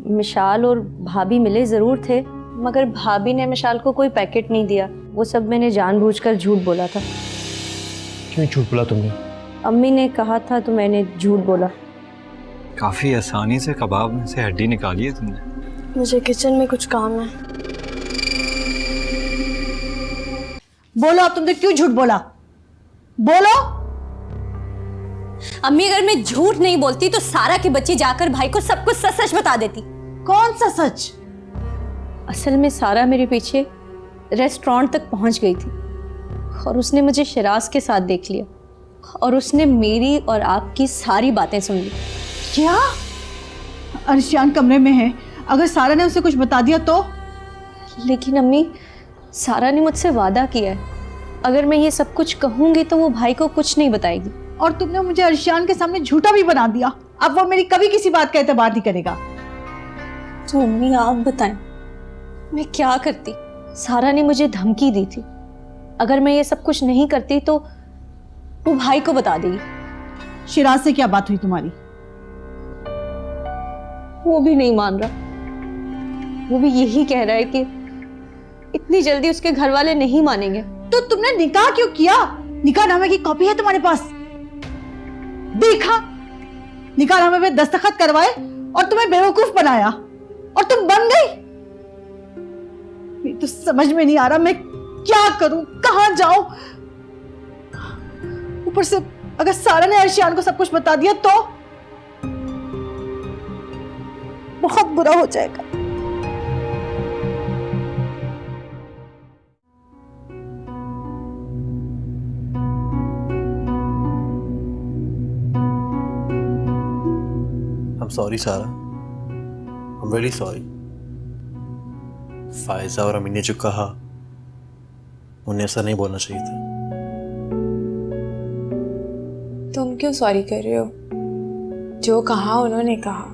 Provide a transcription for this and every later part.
मिशाल और भाभी मिले ज़रूर थे, मगर भाभी ने मिशाल को कोई पैकेट नहीं दिया। वो सब मैंने जानबूझकर झूठ बोला था। क्यों झूठ बोला तुमने? अम्मी ने कहा था तो मैंने झूठ बोला। काफी आसानी से कबाब में से हड्डी निकाली है तुमने। मुझे किचन में कुछ काम है। बोलो, अब तुमने क्यों झूठ बोला? बोलो। अम्मी, अगर मैं झूठ नहीं बोलती तो सारा की बच्ची जाकर भाई को सब कुछ सच सच बता देती। कौन सा सच? असल में सारा मेरे पीछे रेस्टोरेंट तक पहुंच गई थी और उसने मुझे शिराज के साथ देख लिया और उसने मेरी और आपकी सारी बातें सुन ली। क्या? अर्शियान कमरे में है, अगर सारा ने उसे कुछ बता दिया तो? लेकिन अम्मी, सारा ने मुझसे वादा किया है, अगर मैं ये सब कुछ कहूंगी तो वो भाई को कुछ नहीं बताएगी। और तुमने मुझे अर्शियान के सामने झूठा भी बना दिया। अब वो मेरी कभी किसी बात का एतबार नहीं करेगा। तो अम्मी आप बताएं, मैं क्या करती? सारा ने मुझे धमकी दी थी, अगर मैं ये सब कुछ नहीं करती तो वो भाई को बता देगी। शिराज से क्या बात हुई तुम्हारी? वो भी नहीं मान रहा। वो भी यही कह रहा है कि इतनी जल्दी उसके घर वाले नहीं मानेंगे। तो तुमने निकाह क्यों किया? निकाहनामे की कॉपी है तुम्हारे पास? देखा, निकाहनामे पे दस्तखत करवाए और तुम्हें बेवकूफ बनाया और तुम बन गई। तो समझ में नहीं आ रहा मैं क्या करूं, कहां जाऊं। ऊपर से अगर सारा ने अर्शियान को सब कुछ बता दिया तो बहुत बुरा हो जाएगा। I'm sorry सारा, I'm very sorry। फायजा और अमीन ने जो कहा उन्हें ऐसा नहीं बोलना चाहिए था। तुम क्यों सॉरी कर रहे हो? जो कहा उन्होंने कहा।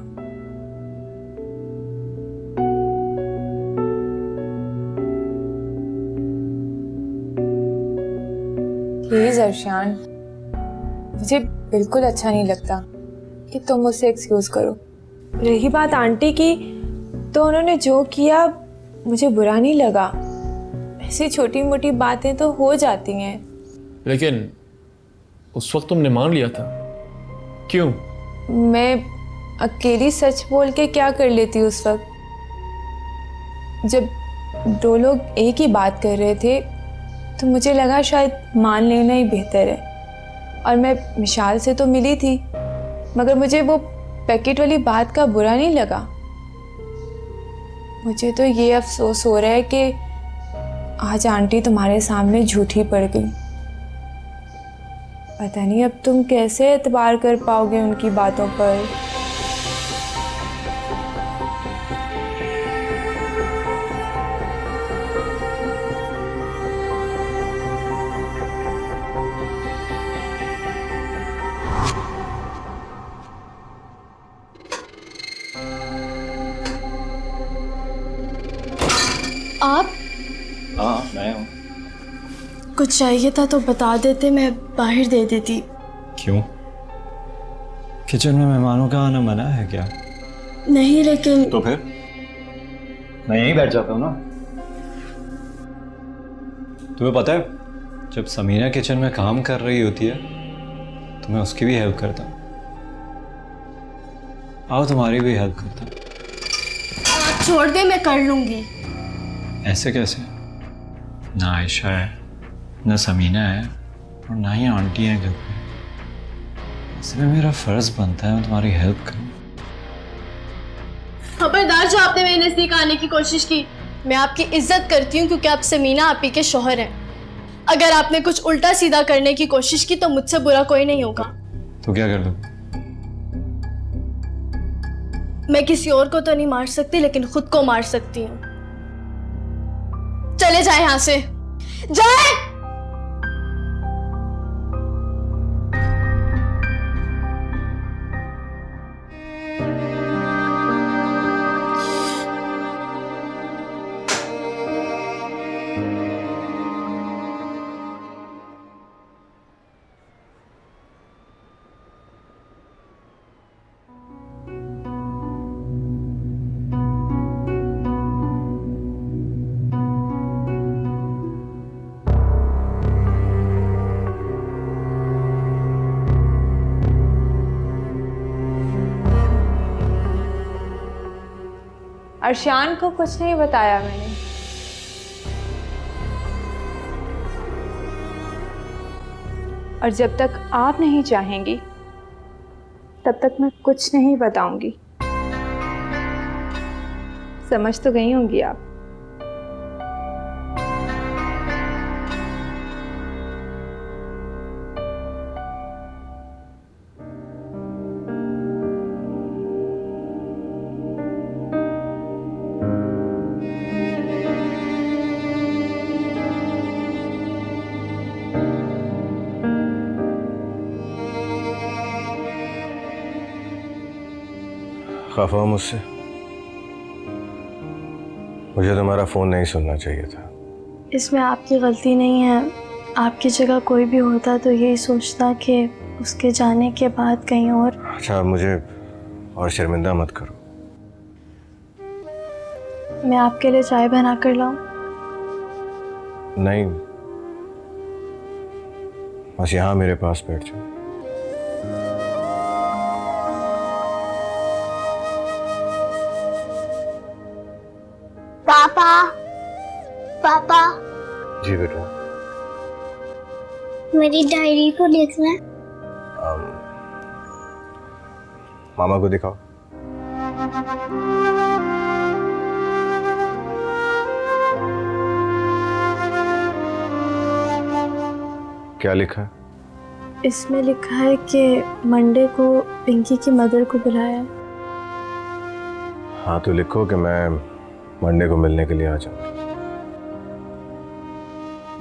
प्लीज अर्शियान, मुझे बिल्कुल अच्छा नहीं लगता कि तुम मुझसे एक्सक्यूज करो। रही बात आंटी की, तो उन्होंने जो किया मुझे बुरा नहीं लगा। ऐसी छोटी मोटी बातें तो हो जाती हैं। लेकिन उस वक्त तुमने मान लिया था, क्यों? मैं अकेली सच बोल के क्या कर लेती उस वक्त? जब दो लोग एक ही बात कर रहे थे तो मुझे लगा शायद मान लेना ही बेहतर है। और मैं मिशाल से तो मिली थी, मगर मुझे वो पैकेट वाली बात का बुरा नहीं लगा। मुझे तो ये अफसोस हो रहा है कि आज आंटी तुम्हारे सामने झूठी पड़ गई। पता नहीं अब तुम कैसे एतबार कर पाओगे उनकी बातों पर। आप? हाँ, मैं हूँ। कुछ चाहिए था तो बता देते, मैं बाहर दे देती। क्यों? किचन में मेहमानों का आना मना है क्या? नहीं, लेकिन तो फिर मैं यहीं बैठ जाता हूँ ना। तुम्हें पता है, जब समीना किचन में काम कर रही होती है तो मैं उसकी भी हेल्प करता हूँ। आओ, तुम्हारी भी हेल्प करता हूँ। आप छोड़ दे, मैं कर लूंगी। ऐसे कैसे? ना आयशा है, ना समीना है और ना ही आंटी है घर पे। इसलिए मेरा फर्ज बनता है मैं तुम्हारी हेल्प करूं। खबरदार जो आपने मेरे नजदीक आने की कोशिश की। मैं आपकी इज्जत करती हूँ क्योंकि आप समीना आपी के शौहर हैं। अगर आपने कुछ उल्टा सीधा करने की कोशिश की तो मुझसे बुरा कोई नहीं होगा। तो क्या कर लोगे? मैं किसी और को तो नहीं मार सकती, लेकिन खुद को मार सकती हूँ। चले जाए यहां से, जाए। अर्शियान को कुछ नहीं बताया मैंने। और जब तक आप नहीं चाहेंगी तब तक मैं कुछ नहीं बताऊंगी। समझ तो गई होंगी आप। खफा हो मुझसे? मुझे तुम्हारा फ़ोन नहीं सुनना चाहिए था। इसमें आपकी गलती नहीं है। आपकी जगह कोई भी होता तो यही सोचता कि उसके जाने के बाद कहीं और। अच्छा, अब मुझे और शर्मिंदा मत करो। मैं आपके लिए चाय बना कर लाऊं? नहीं, बस यहाँ मेरे पास बैठ जाओ। पापा, पापा, जी बेटा। मेरी डायरी को देखना। मामा को दिखाओ। क्या लिखा है? इसमें लिखा है कि मंडे को पिंकी की मदर को बुलाया है। हाँ तो लिखो कि मैं मंडे को मिलने के लिए आ जाऊँ।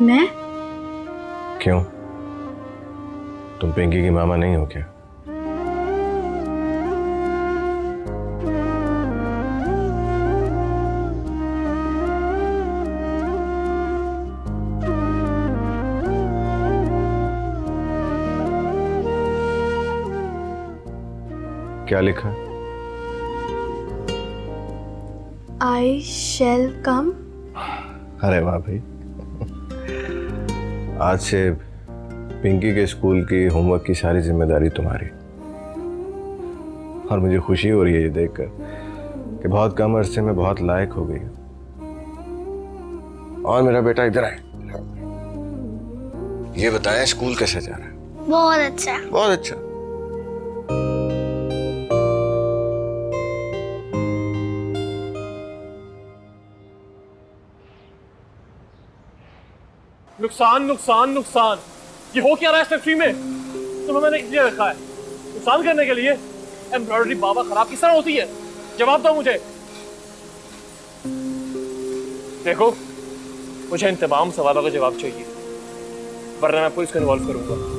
मैं? क्यों? तुम पिंकी की मामा नहीं हो क्या? क्या लिखा है? आई शैल कम। अरे वाह भाई, आज से पिंकी के स्कूल की होमवर्क की सारी जिम्मेदारी तुम्हारी। और मुझे खुशी हो रही है ये देखकर कि बहुत कम अरसे में बहुत लायक हो गई। और मेरा बेटा इधर आए, ये बताएं स्कूल कैसे जा रहा है? बहुत अच्छा। बहुत अच्छा। नुकसान नुकसान नुकसान, ये हो क्या रहा है इस फैक्ट्री में? तुम्हें मैंने इसलिए रखा है नुकसान करने के लिए। एम्ब्रॉयडरी बाबा खराब किस तरह होती है? जवाब दो मुझे। देखो, मुझे इन तमाम सवालों का जवाब चाहिए, वरना मैं पुलिस को इन्वॉल्व करूंगा।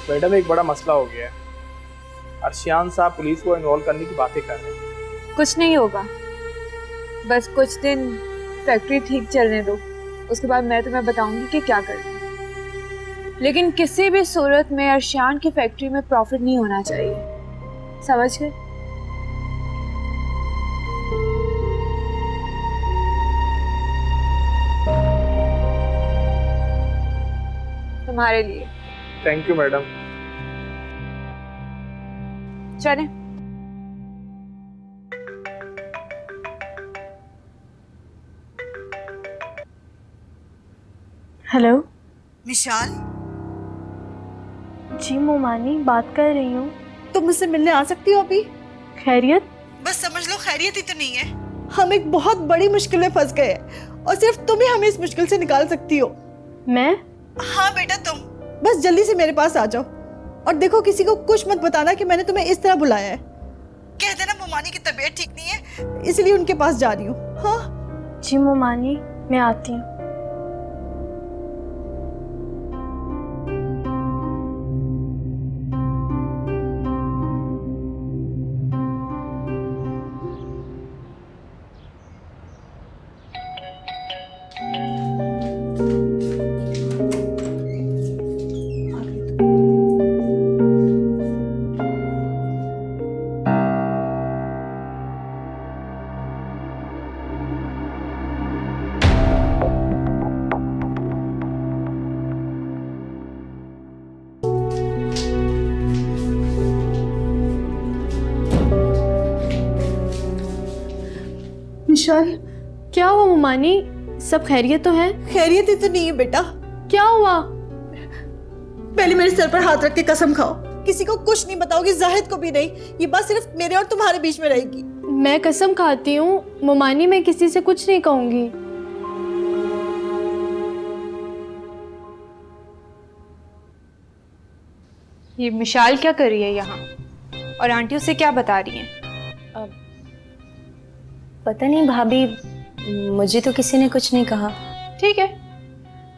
मैडम, एक बड़ा मसला हो गया है। अर्शियान साहब पुलिस को इन्वॉल्व करने की बातें कर रहे हैं। कुछ नहीं होगा, बस कुछ दिन फैक्ट्री ठीक चलने दो, उसके बाद मैं तुम्हें बताऊंगी कि क्या करना है। लेकिन किसी भी सूरत में अर्शियान की फैक्ट्री में प्रॉफिट नहीं होना चाहिए, समझ गए? तुम्हारे लिए। Thank you madam. चले। हेलो विशाल, जी मोमानी बात कर रही हूँ। तुम मुझसे मिलने आ सकती हो अभी? खैरियत? बस समझ लो खैरियत ही तो नहीं है। हम एक बहुत बड़ी मुश्किल में फंस गए हैं और सिर्फ तुम ही हमें इस मुश्किल से निकाल सकती हो। मैं? हाँ बेटा तुम। बस जल्दी से मेरे पास आ जाओ और देखो किसी को कुछ मत बताना कि मैंने तुम्हें इस तरह बुलाया है। कह देना मोमानी की तबीयत ठीक नहीं है, इसलिए उनके पास जा रही हूँ। हाँ जी मोमानी, मैं आती हूँ। विशाल, क्या हुआ ममानी? सब खैरियत तो है? खैरियत ही तो नहीं है बेटा। क्या हुआ? पहले मेरे सर पर हाथ रख के कसम खाओ, किसी को कुछ नहीं बताओगी, जाहिद को भी नहीं। ये बात सिर्फ मेरे और तुम्हारे बीच में रहेगी। मैं कसम खाती हूँ ममानी, मैं किसी से कुछ नहीं कहूंगी। ये मिशाल क्या कर रही है यहाँ, और आंटी उसे क्या बता रही हैं? पता नहीं भाभी, मुझे तो किसी ने कुछ नहीं कहा। ठीक है,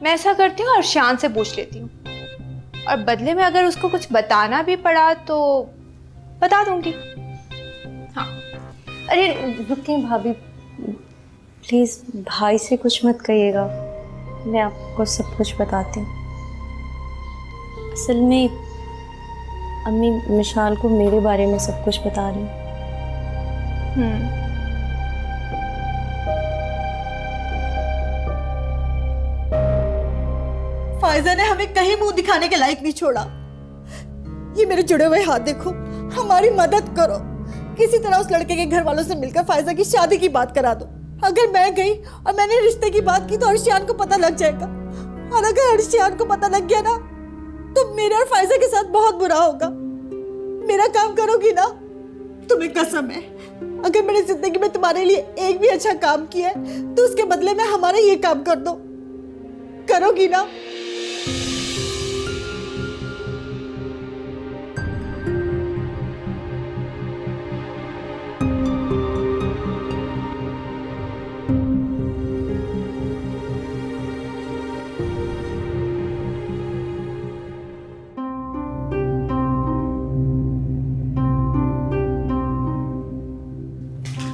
मैं ऐसा करती हूँ और शान से पूछ लेती हूँ, और बदले में अगर उसको कुछ बताना भी पड़ा तो बता दूंगी। हाँ। अरे रुकिए भाभी, प्लीज़ भाई से कुछ मत कहिएगा, मैं आपको सब कुछ बताती हूँ। असल में अम्मी मिशाल को मेरे बारे में सब कुछ बता रही हैं। फायजा ने हमें कहीं मुंह दिखाने के लायक नहीं छोड़ा। ये मेरे जुड़े हुए हाथ देखो, हमारी मदद करो, किसी तरह उस लड़के के घर वालों से मिलकर फायजा की शादी की बात करा दो। अगर मैं गई और मैंने रिश्ते की बात की तो अर्शियान को पता लग जाएगा, और अगर अर्शियान को पता लग गया ना तो मेरे और फायजा के साथ बहुत बुरा होगा। मेरा काम करोगी ना? तुम्हें कसम है, अगर मैंने जिंदगी में तुम्हारे लिए एक भी अच्छा काम किया है तो उसके बदले में हमारा ये काम कर दो। करोगी ना?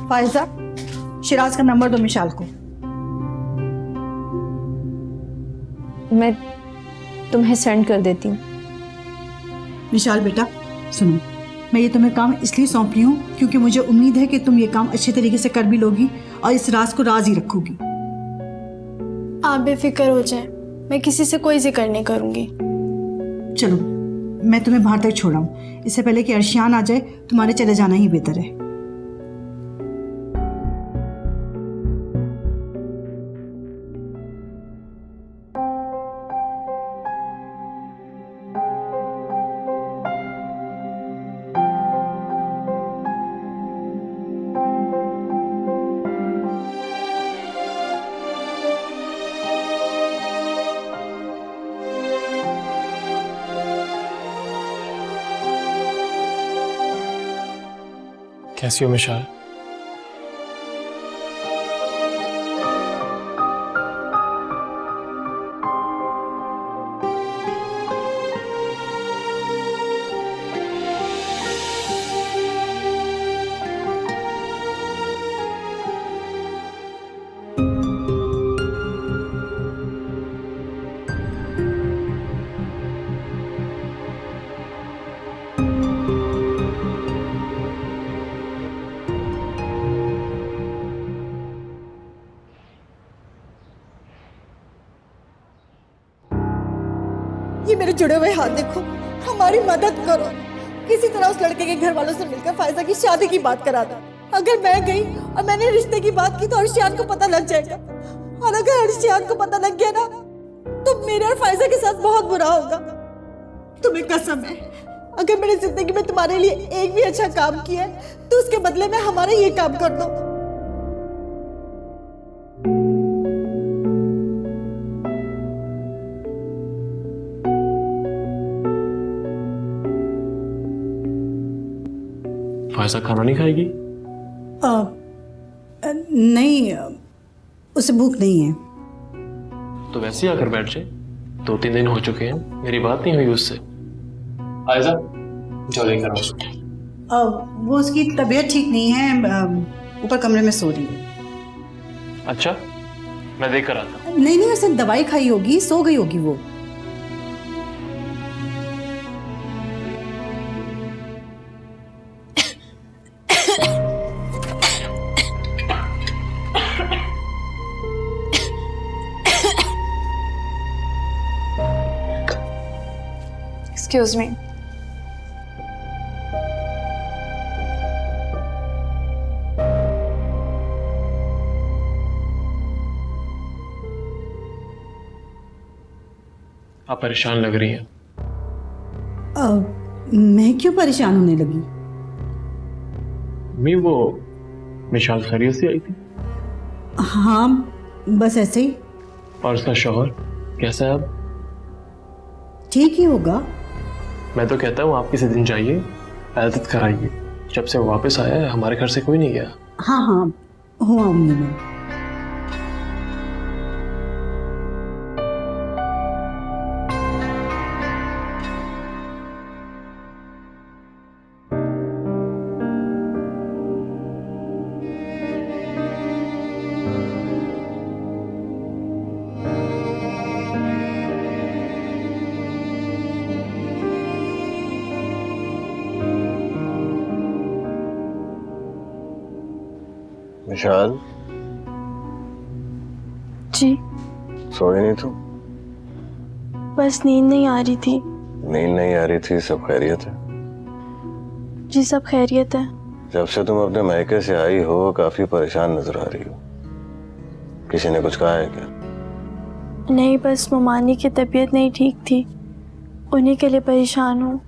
फायजा, शिराज का नंबर दो मिशाल को। मैं तुम्हें सेंड कर देती हूँ। विशाल बेटा सुनो, मैं ये तुम्हें काम इसलिए सौंप रही हूँ क्योंकि मुझे उम्मीद है कि तुम ये काम अच्छे तरीके से कर भी लोगी और इस राज को राज ही रखोगी। आप बेफिक्र हो जाएं, मैं किसी से कोई जिक्र नहीं करूंगी। चलो मैं तुम्हें बाहर तक छोड़ाऊँ, इससे पहले कि अर्शियान आ जाए तुम्हारे चले जाना ही बेहतर है। कैसी हो मिशाल? ये मेरे जुड़े हुए हाथ देखो, हमारी मदद करो, किसी तरह उस लड़के के घर वालों से मिलकर फायजा की शादी की बात करा दो। अगर मैं गई और मैंने रिश्ते की बात की तो अर्शियान को पता लग जाएगा, और अगर अर्शियान को पता लग गया ना तो मेरे और फायजा के साथ बहुत बुरा होगा। तुम्हें कसम है, अगर मैंने जिंदगी में तुम्हारे लिए एक भी अच्छा काम किया है तो उसके बदले में हमारा ये काम कर दो। फायजा खाना नहीं खाएगी? नहीं, उसे भूख नहीं है। तो वैसे ही आकर बैठ जाए, 2-3 दिन हो चुके हैं, मेरी बात नहीं हुई उससे। फायजा जाओ लेकर आओ उसको। वो उसकी तबीयत ठीक नहीं है, ऊपर कमरे में सो रही है। अच्छा, मैं देख कर आता हूँ। नहीं, उसने दवाई खाई होगी, सो गई होगी वो। Excuse me. आप परेशान लग रही हैं। मैं क्यों परेशान होने लगी? मैं वो मिशाल खैरियत से आई थी? हाँ, बस ऐसे ही। और उसका शौहर कैसा है अब? ठीक ही होगा। मैं तो कहता हूँ आप किसी दिन जाइए, इबादत कराइए। जब से वो वापस आया है हमारे घर से कोई नहीं गया। हाँ हाँ, हो आऊंगी मैं। विशाल, जी सोई नहीं तू? बस नींद नहीं आ रही थी। नींद नहीं आ रही थी? सब खैरियत है? जी सब खैरियत है। जब से तुम अपने मायके से आई हो काफी परेशान नजर आ रही हो। किसी ने कुछ कहा है क्या? नहीं, बस ममानी की तबीयत नहीं ठीक थी, उन्हीं के लिए परेशान हूँ।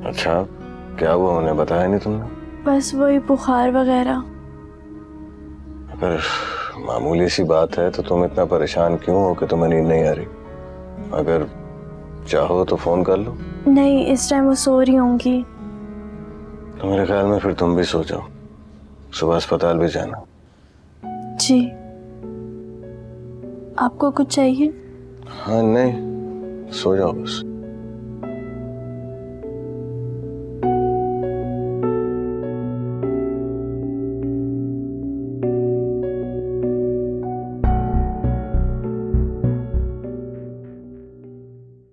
अच्छा, क्या हुआ? उन्हें बताया नहीं तुमने? बस वही बुखार वगैरह। अगर मामूली सी बात है तो तुम इतना परेशान क्यों हो कि तुम्हें नींद नहीं आ रही? अगर चाहो तो फोन कर लो। नहीं, इस टाइम वो सो रही होंगी। तो मेरे ख्याल में फिर तुम भी सो जाओ, सुबह अस्पताल भी जाना। जी, आपको कुछ चाहिए? हाँ नहीं, सो जाओ बस।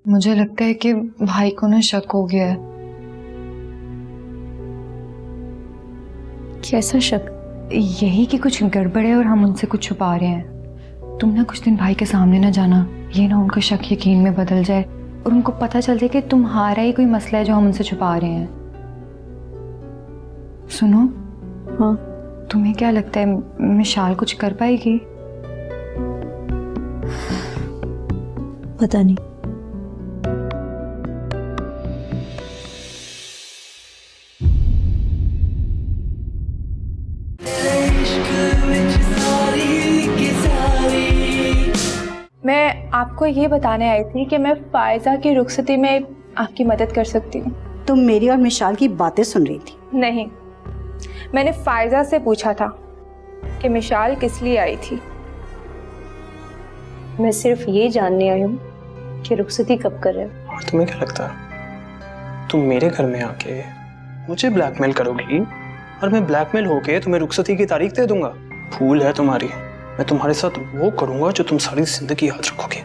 मुझे लगता है कि भाई को ना शक हो गया है। कैसा शक? यही कि कुछ गड़बड़ है और हम उनसे कुछ छुपा रहे हैं। तुम ना कुछ दिन भाई के सामने ना जाना, ये ना उनका शक यकीन में बदल जाए और उनको पता चल जाए कि तुम्हारा ही कोई मसला है जो हम उनसे छुपा रहे हैं। सुनो। हाँ? तुम्हें क्या लगता है मिशाल कुछ कर पाएगी? पता नहीं। मैं आपको ये बताने आई थी कि मैं फायजा की रुखसती में आपकी मदद कर सकती हूँ। तुम मेरी और मिशाल की बातें सुन रही थी? नहीं, मैंने फायजा से पूछा था कि मिशाल किस लिए आई थी। मैं सिर्फ ये जानने आई हूँ कि रुखसती कब कर रहे हो। और तुम्हें क्या लगता है तुम मेरे घर में आके मुझे ब्लैकमेल करोगी और मैं ब्लैकमेल होके तुम्हें रुखसती की तारीख दे दूंगा? भूल है तुम्हारी, मैं तुम्हारे साथ वो करूंगा जो तुम सारी जिंदगी याद रखोगे।